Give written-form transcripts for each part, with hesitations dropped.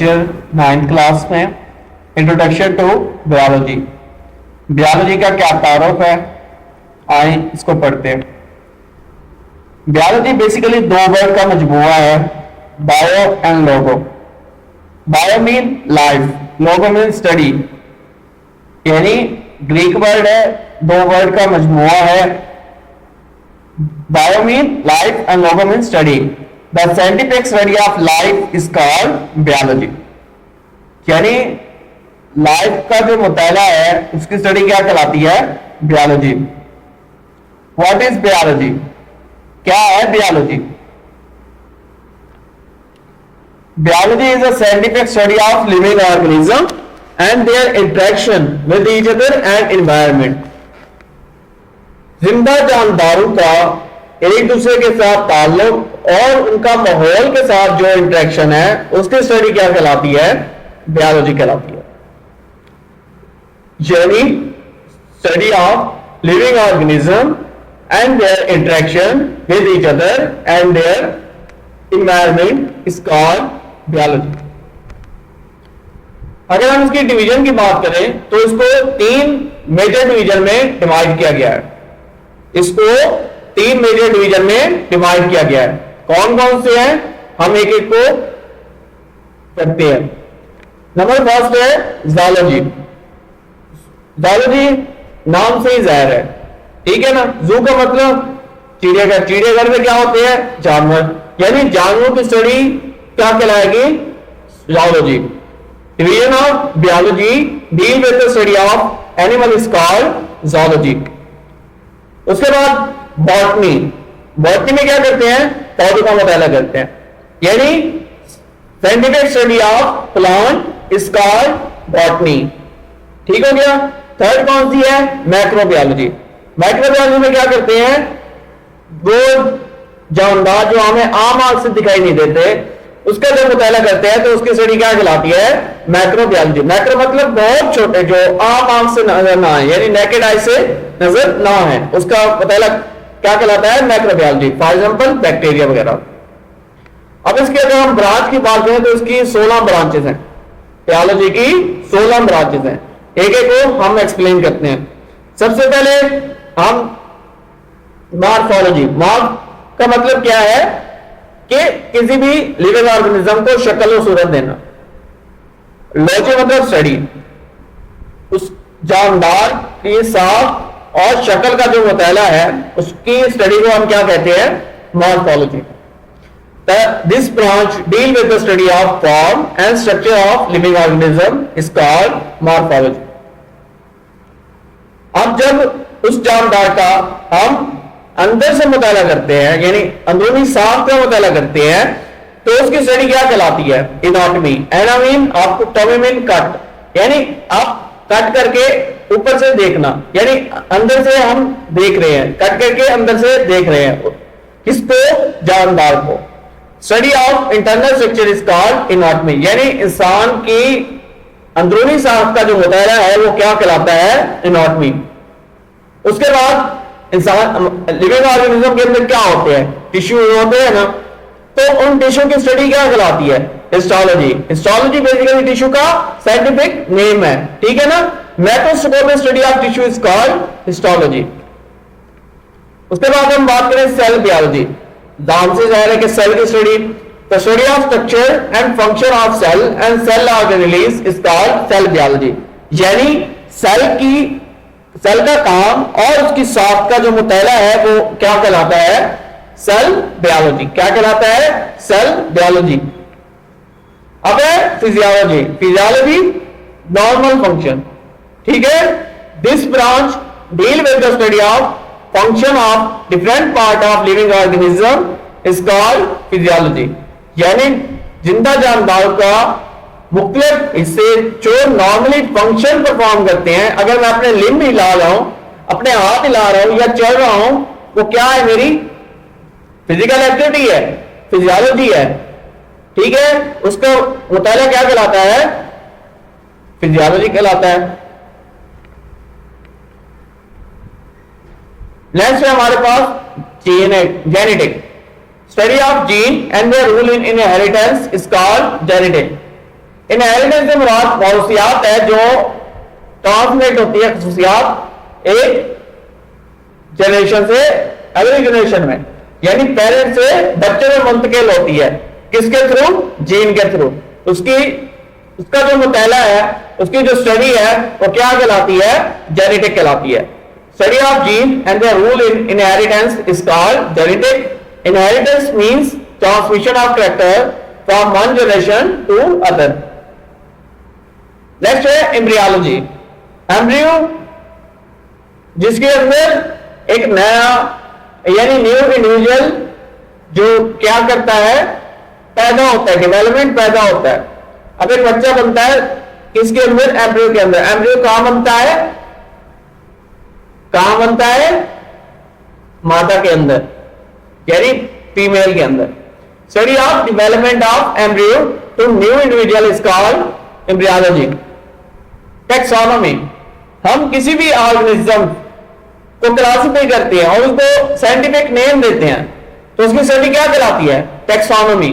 Lecture 9th class में introduction to biology. Biology का क्या तारुफ है, आए इसको पढ़ते हैं। बायोलॉजी बेसिकली दो वर्ड का मजमूआ है, bio and logo. Bio mean life, logo mean study, यानी ग्रीक वर्ड है, दो वर्ड का मजमूआ है। Bio mean life and logo mean study. The scientific study of life is called biology, यानी लाइफ का जो मुताला है उसकी स्टडी क्या कहलाती है, बायोलॉजी। व्हाट इज बायोलॉजी, क्या है biology? Biology is a scientific study of living organism and there interaction with each other and environment. जिंदा जानदारों का एक दूसरे के साथ ताल्लुक और उनका माहौल के साथ जो इंटरेक्शन है उसकी स्टडी क्या कहलाती है, बायोलॉजी कहलाती है। यानी study of living organism and there interaction with each other and their environment is called biology. अगर हम इसकी डिवीजन की बात करें तो इसको तीन मेजर डिवीजन में डिवाइड किया गया है। इसको तीन मेजर डिवीजन में डिवाइड किया गया है। कौन कौन से हैं, हम एक एक को करते हैं। नंबर फर्स्ट है ज़ूलॉजी। ज़ूलॉजी नाम से ही जाहिर है, ठीक है ना। जू का मतलब चिड़ियाघर, चिड़ियाघर में क्या होते हैं, जानवर, यानी जानवरों की स्टडी क्या कहलाएगी, zoology. Division of biology deal with the study of animal is called zoology. उसके बाद बॉटनी। बॉटनी में क्या करते हैं, पौधों का मुताला करते हैं, यानी scientific study of plant is called botany. ठीक हो गया। थर्ड कौन सी है, मैक्रोबायोलॉजी। मैक्रोबायोलॉजी में क्या करते हैं, वो जानदार जो हमें आम आंख से दिखाई नहीं देते उसका जब मुताला करते हैं तो उसकी स्टडी क्या कहलाती है, मैक्रोबायोलॉजी। मैक्रो मतलब बहुत छोटे, जो आम आंख से नजर ना आए, यानी नेकेड आई से नजर ना है, उसका मुताला क्या कहलाता है, मैक्रोबायोलॉजी। फॉर एग्जांपल बैक्टीरिया वगैरह। अब इसके अगर हम ब्रांच की बात करें तो इसकी 16 ब्रांचेस हैं, बायोलॉजी की 16 ब्रांचेस हैं। एक एक को हम एक्सप्लेन करते हैं। सबसे पहले हम मॉर्फोलॉजी। मॉर्फ का मतलब क्या है कि किसी भी लिविंग ऑर्गेनिज्म को शक्ल और सूरत देना। लॉजी मतलब स्टडी, उस जानदार की साफ और शक्ल का जो मुताला है उसकी स्टडी को हम क्या कहते हैं, morphology. This branch deal with the study of form and structure of living organism is called morphology. अब जब उस जानदार का हम अंदर से मुताला करते हैं, यानी अंदरूनी साफ का मुताला करते हैं, तो उसकी स्टडी क्या कहलाती है, एनाटॉमी। एनामीन आपको टॉमीन कट, यानी आप कट करके ऊपर से देखना, यानी अंदर से हम देख रहे हैं, कट करके अंदर से देख रहे हैं किसको, जानदार को। Study of internal structure is called anatomy, यानी इंसान की अंदरूनी साफ का जो मुताला है वो क्या कहलाता है, एनाटॉमी। उसके बाद इंसान लिविंग ऑर्गेनिज्म के अंदर क्या होते हैं, टिश्यू होते हैं ना, तो उन टिश्यू की स्टडी क्या कहलाती है, हिस्टोलॉजी। हिस्टोलॉजी बेसिकली टिश्यू का साइंटिफिक नेम है, ठीक है ना। Macroscopic study of tissue is called histology. उसके बाद हम बात करें सेल बायोलॉजी। नाम से जाहिर है कि सेल की study, the study of structure and function of cell and cell organelles is called cell biology, यानी सेल का काम और उसकी साख का जो मुताला है वो क्या कहलाता है, सेल बायोलॉजी। क्या कहलाता है, सेल बायोलॉजी। अब है फिजियोलॉजी। फिजियोलॉजी नॉर्मल फंक्शन, ठीक है। This branch deal with the study of function of different part of living organism is called physiology, यानी जिंदा जानदार का मुख्तलिफ हिस्से जो नॉर्मली फंक्शन परफॉर्म करते हैं। अगर मैं अपने लिम्ब हिला रहा हूं, अपने हाथ हिला रहा हूं या चल रहा हूं, वो क्या है, मेरी फिजिकल एक्टिविटी है, फिजियोलॉजी है, ठीक है। उसका मुताला क्या कहलाता है, फिजियोलॉजी कहलाता है। नेक्स्ट है हमारे पास genetic. Study of gene and their role in inheritance is called genetic, inheritance से मुराद खसूसियात है जो ट्रांसलेट होती है, खसूसियात एक जनरेशन से अगली जनरेशन में, यानी पेरेंट से बच्चे में मुंतकिल होती है। किसके थ्रू? जीन के थ्रू। उसका जो मुताला है, उसकी जो स्टडी है वो क्या कहलाती है? जेनेटिक कहलाती है। Study of gene and the rule in inheritance is called genetic. Inheritance means transmission of character from one generation to other. Next है एम्ब्रियोलॉजी। एम्ब्रियो जिसके अंदर एक नया यानी न्यू इंडिविजुअल जो क्या करता है? पैदा होता है, डेवलपमेंट पैदा होता है। अब एक बच्चा बनता है किसके अंदर? एम्ब्रियो के अंदर। एम्ब्रियो कहां बनता है? कहां बनता है? मादा के अंदर, यानी फीमेल के अंदर। Study of development of embryo to new individual is called embryology. Taxonomy, हम किसी भी ऑर्गेनिज्म को क्लासिफाई करते हैं और उसको साइंटिफिक नेम देते हैं, तो उसकी स्टडी क्या कहलाती है? टेक्सोनोमी।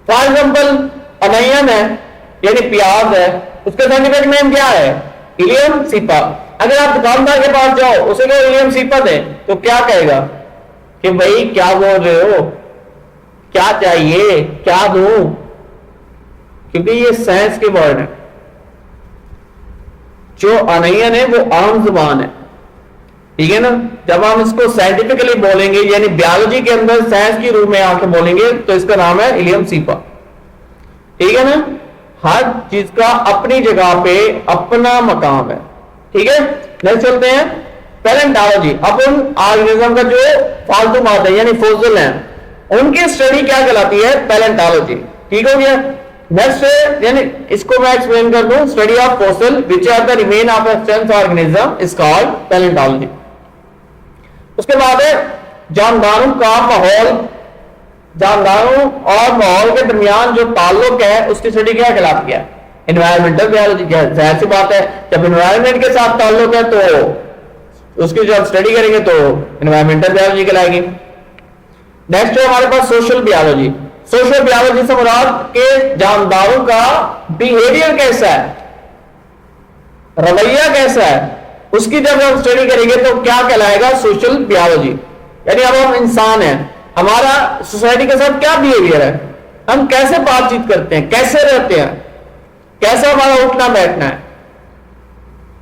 फॉर एग्जाम्पल अनियन है यानी प्याज है, उसका साइंटिफिक नेम क्या है? Allium cepa. अगर आप दुकानदार के पास जाओ, उसे कहो इलियम सीपा दे, तो क्या कहेगा कि भाई क्या बोल रहे हो, क्या चाहिए, क्या दूं? क्योंकि ये साइंस के वर्ड है। जो अनियन है वो आम जुबान है, ठीक है ना। जब हम इसको साइंटिफिकली बोलेंगे यानी बायोलॉजी के अंदर साइंस की रूप में आके बोलेंगे तो इसका नाम है इलियम सीपा, ठीक है ना। हर चीज का अपनी जगह पे अपना मकाम है, ठीक है। नेक्स्ट चलते हैं पैलेंटोलॉजी। अपन ऑर्गेनिज्म का जो फालतू बात है यानी फोसिल है, उनकी स्टडी क्या कहलाती है? पैलेंटोलॉजी, ठीक हो गया। नेक्स्ट यानी इसको मैं एक्सप्लेन कर दूं, study of fossil which are the remain of extinct organism is called palaeontology. उसके बाद है जानदारों का माहौल। जानदारों और माहौल के दरमियान जो ताल्लुक है उसकी स्टडी क्या कहलाती है? Environmental biology. जाहिर सी बात है, जब एनवायरमेंट के साथ ताल्लुक है तो उसकी जब स्टडी करेंगे तो एनवायरमेंटल बायोलॉजी कहलाएगी। नेक्स्ट है हमारे पास सोशल बायोलॉजी। सोशल बायोलॉजी से मुराद के जानदारों का बिहेवियर कैसा है, रवैया कैसा है, उसकी जब हम स्टडी करेंगे तो क्या कहलाएगा? Social biology. यानी अब हम इंसान हैं, हमारा सोसाइटी के साथ क्या बिहेवियर है, हम कैसे बातचीत करते हैं, कैसे रहते हैं, कैसा हमारा उठना बैठना है,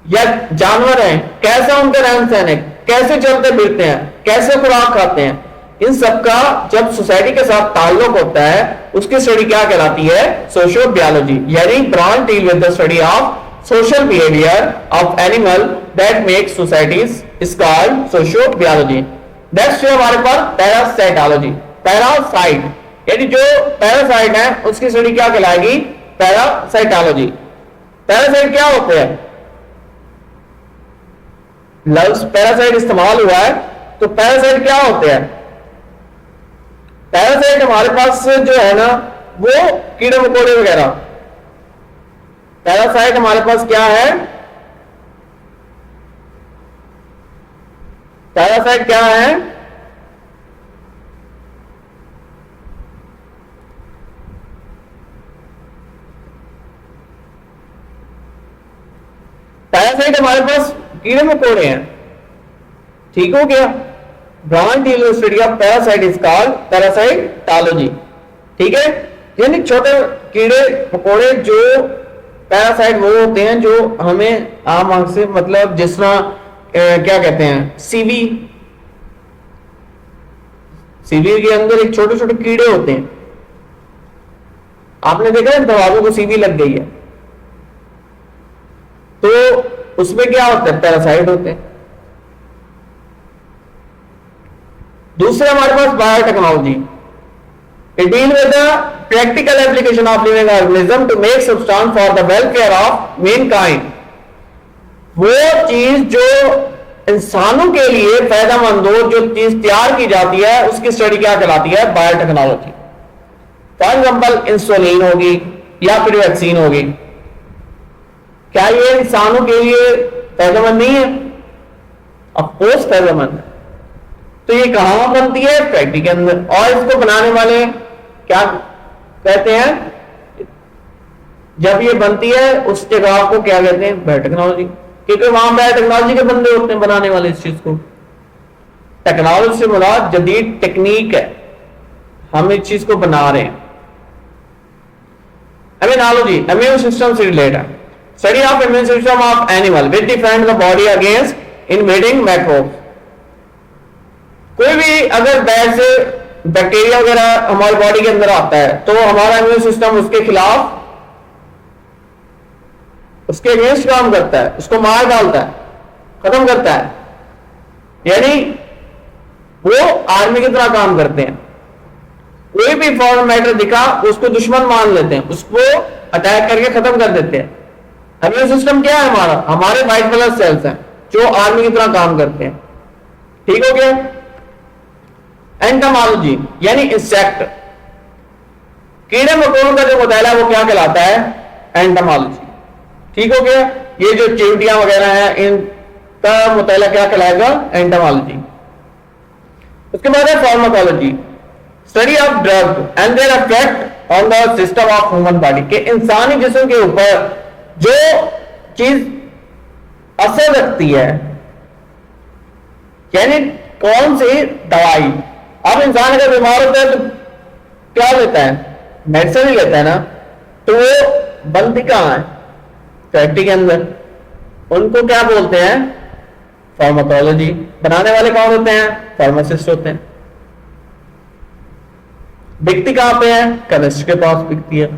या जानवर हैं कैसा उनका रहन सहन है, कैसे चलते फिरते हैं, कैसे खुराक खाते हैं, इन सबका जब सोसाइटी के साथ ताल्लुक होता है उसकी स्टडी क्या कहलाती है? Social biology. यानी branch deal with the study of social behavior of animal that makes societies is called sociobiology. Next है हमारे पास पैरासाइटोलॉजी। पैरासाइट यानी जो पैरासाइट है उसकी स्टडी क्या कहलाएगी? पैरासाइटोलॉजी। पैरासाइट क्या होते हैं? लफ्ज पैरासाइट इस्तेमाल हुआ है, तो पैरासाइट क्या होते हैं? पैरासाइट हमारे पास जो है ना वो कीड़े मकोड़े वगैरह। पैरासाइट हमारे पास क्या है? पैरासाइट क्या है? पैरासाइट हमारे पास कीड़े मकोड़े हैं, ठीक हो गया। Branch deal with study of parasite is called parasitology, ठीक है। यानी छोटे कीड़े मकोड़े जो पैरासाइट वो होते हैं जो हमें आम आंख से मतलब जिस तरह क्या कहते हैं सीवी के अंदर एक छोटे छोटे कीड़े होते हैं। आपने देखा है दरवाजों को सीवी लग गई है तो उसमें क्या होता है? पैरासाइट होते हैं। दूसरे हमारे पास biotechnology. It deal with the practical application of living organism to make substance for the welfare of mankind। वो चीज जो इंसानों के लिए फायदेमंद हो, जो चीज तैयार की जाती है उसकी स्टडी क्या कहलाती है? बायोटेक्नोलॉजी। फॉर एग्जाम्पल इंसुलिन होगी या फिर वैक्सीन होगी, क्या ये इंसानों के लिए फायदेमंद नहीं है? अफकोर्स फायदेमंद है। तो ये कहां बनती है? फैक्ट्री के अंदर। और इसको बनाने वाले क्या कहते हैं? जब ये बनती है उस जगह को क्या कहते हैं, बायोटेक्नोलॉजी, क्योंकि वहां बायोटेक्नोलॉजी के बंदे होते हैं बनाने वाले इस चीज को। टेक्नोलॉजी से मुराद जदीद टेक्निक है, हम इस चीज को बना रहे हैं। इम्यूनोलॉजी इम्यून सिस्टम से related, study of immune system of animal which defend the body against invading microbes. कोई भी अगर बाहर से बैक्टीरिया वगैरह हमारी बॉडी के अंदर आता है तो हमारा इम्यून सिस्टम उसके खिलाफ, उसके अगेंस्ट काम करता है, उसको मार डालता है, खत्म करता है। यानी वो आर्मी की तरह काम करते हैं। कोई भी फॉरेन मैटर दिखा उसको दुश्मन मान लेते हैं, उसको अटैक करके खत्म कर देते हैं। इम्यून सिस्टम क्या है हमारा, हमारे व्हाइट ब्लड सेल्स हैं जो आर्मी की तरह काम करते हैं। ठीक हो गया। एंटोमोलॉजी यानी इंसेक्ट, कीड़े मकोड़ों का जो मुताला वो क्या कहलाता है, एंटोमोलॉजी। ठीक हो गया। ये जो चींटियां वगैरह हैं इनका मुताला क्या कहलाएगा, एंटोमोलॉजी। उसके बाद है pharmacology, study of drug and their effect on the system of human body, के इंसानी जिस्म के ऊपर जो चीज असर रखती है, यानी कौन सी दवाई। अब इंसान अगर बीमार होता है तो क्या लेता है, मेडिसिन ही लेता है ना, तो वो बनती कहां है, फैक्ट्री के अंदर। उनको क्या बोलते हैं, फार्माकोलॉजी। बनाने वाले कौन होते हैं, फार्मासिस्ट होते हैं। बिकती कहां पे है, केमिस्ट के पास बिकती है।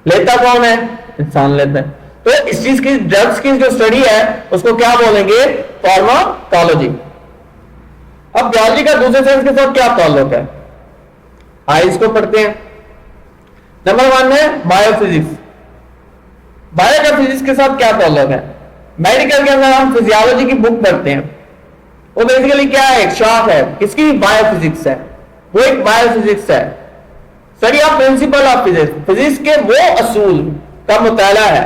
लेता कौन है, इंसान लेता है। तो इस चीज की ड्रग्स की जो स्टडी है उसको क्या बोलेंगे, फार्माकोलॉजी। अब बायोलॉजी का दूसरे साइंस के साथ क्या ताल्लुक है, आइए इसको पढ़ते हैं। नंबर 1 है बायोफिजिक्स। बायो का फिजिक्स के साथ क्या ताल्लुक है। मेडिकल के अंदर हम फिजियोलॉजी की बुक पढ़ते हैं, वो बेसिकली क्या है, एक शाख है किसकी, बायोफिजिक्स है। वो एक बायोफिजिक्स है, study of principle of physics, physics के वो असूल का मुताला है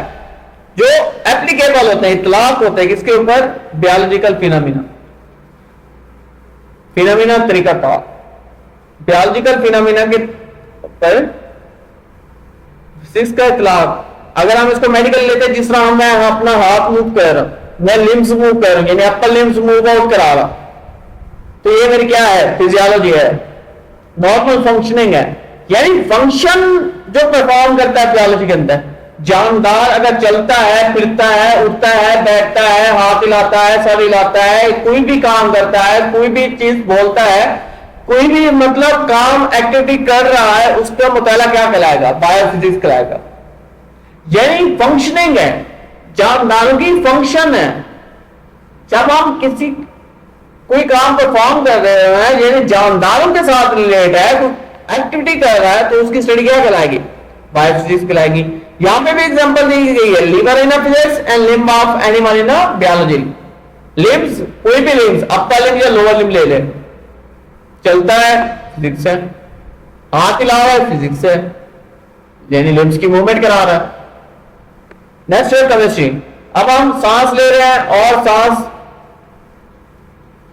जो एप्लीकेबल होते हैं, इतलाक होते हैं किसके ऊपर, बायोलॉजिकल फिनोमिना। फिनोमिना तरीका था, बायोलॉजिकल फिनोमिना के ऊपर फिजिक्स का इतलाक। अगर हम इसको मेडिकल लेते हैं, जिस तरह मैं अपना हाथ मूव कर रहा हूं, मैं लिम्स मूव कर रहा हूं, यानी अपर लिम्स मूव आउट करा रहा, तो ये मेरी क्या है, फिजियोलॉजी है, नॉर्मल फंक्शनिंग है। यानी फंक्शन जो परफॉर्म करता है बायोलॉजी के अंदर, जानदार अगर चलता है, फिरता है, उठता है, बैठता है, हाथ हिलाता है, सर हिलाता है, कोई भी काम करता है, कोई भी चीज बोलता है, कोई भी मतलब काम एक्टिविटी कर रहा है, उसका मुताला क्या कहलाएगा, बायोफिजिक्स कहलाएगा। यानी फंक्शनिंग है, जानदारों की फंक्शन है। जब हम किसी कोई काम परफॉर्म कर रहे हैं, यानी जानदारों के साथ रिलेट है, कोई एक्टिविटी कर रहा है, तो उसकी स्टडी क्या कहलाएगी, बायोफिजिक्स कहलाएगी। यहां पे भी एग्जांपल दी गई है, liver in physics and limb of animal in biology. Limbs, कोई भी लिम्स, अपर लिम्ब या लोअर लिम्ब ले ले, चलता है फिजिक्स है, हाथ हिला रहा है फिजिक्स है, यानी लिम्स की मूवमेंट करा रहा है। नेक्स्ट है केमिस्ट्री। अब हम सांस ले रहे हैं और सांस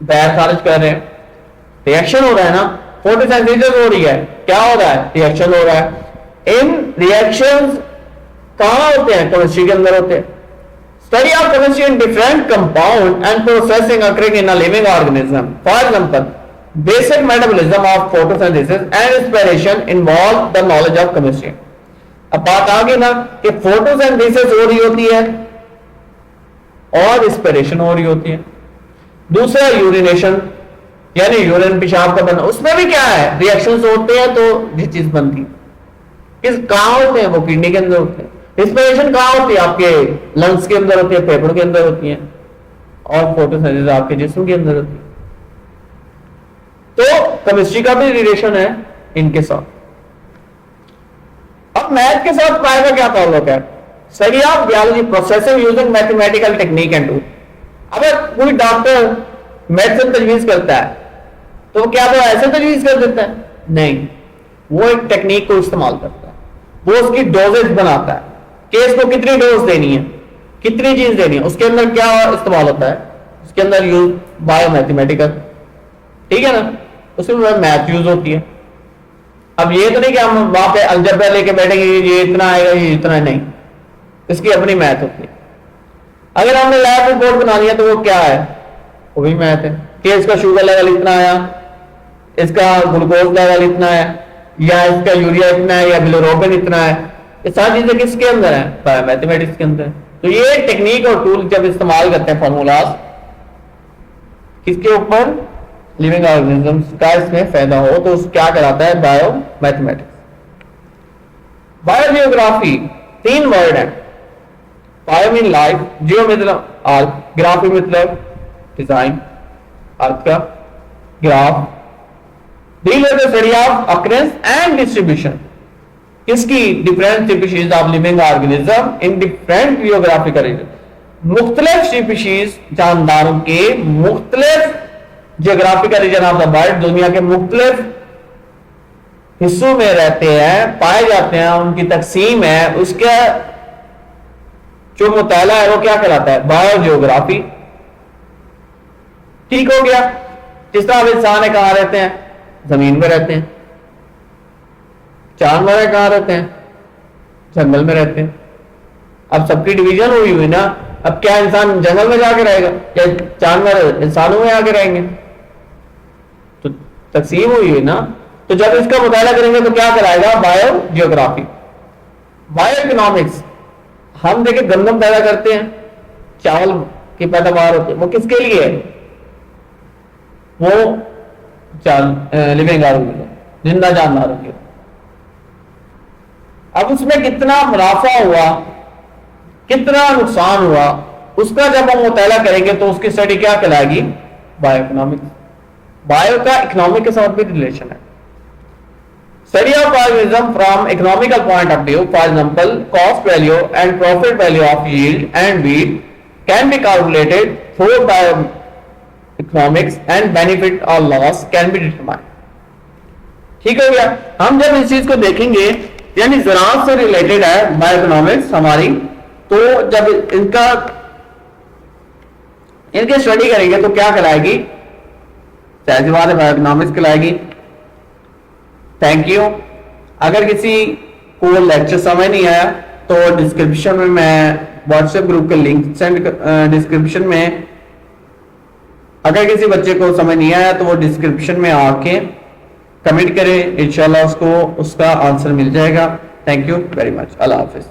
बाहर खारिज कर रहे हैं, रिएक्शन हो रहा है ना, फोटोसिंथेसिस हो रही है, क्या हो रहा है, रिएक्शन हो रहा है। इन रिएक्शंस कहां होते हैं, केमिस्ट्री के अंदर होते हैं। Study of chemistry in different compound and processing occurring in a living organism. For example, basic metabolism of photosynthesis and inspiration involve the knowledge of chemistry. अब बात आ गई ना कि फोटोसिंथेसिस हो रही होती है और इंस्पिरेशन हो रही होती है। दूसरा यूरिनेशन, यानी यूरिन पेशाब का बनना, उसमें भी क्या है, रिएक्शंस होते हैं तो ये चीज बनती है। किस कहां होते हैं, वो किडनी के अंदर होते हैं। इंस्पिरेशन कहां होती है, आपके लंग्स के अंदर होती है, फेफड़ों के अंदर होती है, और फोटोसिंथेसिस आपके जिस्म के अंदर होती है। तो केमिस्ट्री का भी रिलेशन है इनके साथ। अब मैथ के साथ पाएगा क्या ताल्लुक है, study of biology processing using mathematical technique and tool. अगर कोई डॉक्टर मेडिसिन तजवीज करता है तो क्या वो ऐसे तजवीज कर देता है, नहीं, वो एक टेक्निक को इस्तेमाल करता है, वो उसकी डोजेज बनाता है कि इसको कितनी डोज देनी है, कितनी चीज देनी है, उसके अंदर क्या इस्तेमाल होता है, उसके अंदर यूज बायो मैथमेटिकल, ठीक है ना, उसमें मैथ यूज होती है। अब ये तो नहीं कि हम वहां पे अलजबरा लेके बैठेंगे ये इतना आएगा ये इतना नहीं, इसकी अपनी मैथ होती है। अगर हमने लैब रिपोर्ट बनानी है तो वो क्या है, वो भी मैथ है कि इसका शुगर लेवल इतना आया, इसका ग्लूकोज लेवल इतना है, या इसका यूरिया इतना है, या बिलोरोबिन इतना है। ये सारी चीजें किसके अंदर है, मैथमेटिक्स के अंदर। तो ये टेक्निक और टूल जब इस्तेमाल करते हैं फॉर्मूलाज किसके ऊपर, लिविंग ऑर्गेनिजम्स का इसमें फायदा हो, तो क्या कहलाता है, बायो मैथमेटिक्स। बायोजियोग्राफी 3 वर्ड है। बायो मीन लाइफ, जियो मतलब अर्थ, ग्राफी मतलब डिजाइन, अर्थ का graph, deal with the study of occurrence and distribution, किसकी, different species of living organism in different geographical region, मुख्तलिफ स्पीशीज जानदारों के मुख्तलिफ geographical region of the world, दुनिया के मुख्तलिफ हिस्सों में रहते हैं, पाए जाते हैं, उनकी तकसीम है, उसका जो मुताला है वो क्या कहलाता है, बायोजियोग्राफी। ठीक हो गया। जिस तरह इंसान है कहां रहते हैं, जमीन में रहते हैं, जानवर है कहां रहते हैं, जंगल में रहते हैं। अब सबकी डिवीजन हुई हुई ना, अब क्या इंसान जंगल में जाके रहेगा या जानवर इंसानों में आके रहेंगे, तो तकसीम हुई हुई ना। तो जब इसका मुताला करेंगे तो क्या कराएगा, बायोजियोग्राफी। बायो इकोनॉमिक्स, हम देखे गंदम पैदा करते हैं, चावल की पैदावार होती है, वो किसके लिए है, वो लिविंग ऑर्गेनिज्म, जिंदा जानदारों के। अब उसमें कितना मुनाफा हुआ, कितना नुकसान हुआ, उसका जब हम मुताला करेंगे तो उसकी स्टडी क्या कहलाएगी, बायो इकोनॉमिक्स। बायो का इकोनॉमिक के साथ भी रिलेशन है। Study of organism from economical point of view, for example cost value and profit value of yield and wheat can be calculated through bio economics and benefit और loss can be determined. ठीक हो गया। हम जब इस चीज को देखेंगे, यानी ज़राअत से रिलेटेड है बायो इकोनॉमिक्स हमारी, तो जब इनके स्टडी करेंगे तो क्या कहलाएगी, जाहिर सी बात है बायो इकोनॉमिक्स कहलाएगी। Thank you. अगर किसी को लेक्चर समझ नहीं आया तो डिस्क्रिप्शन में मैं व्हाट्सएप ग्रुप के लिंक सेंड, डिस्क्रिप्शन में अगर किसी बच्चे को समझ नहीं आया तो वो डिस्क्रिप्शन में आके कमेंट करें, इंशाल्लाह उसको उसका आंसर मिल जाएगा। Thank you very much. Allah Hafiz.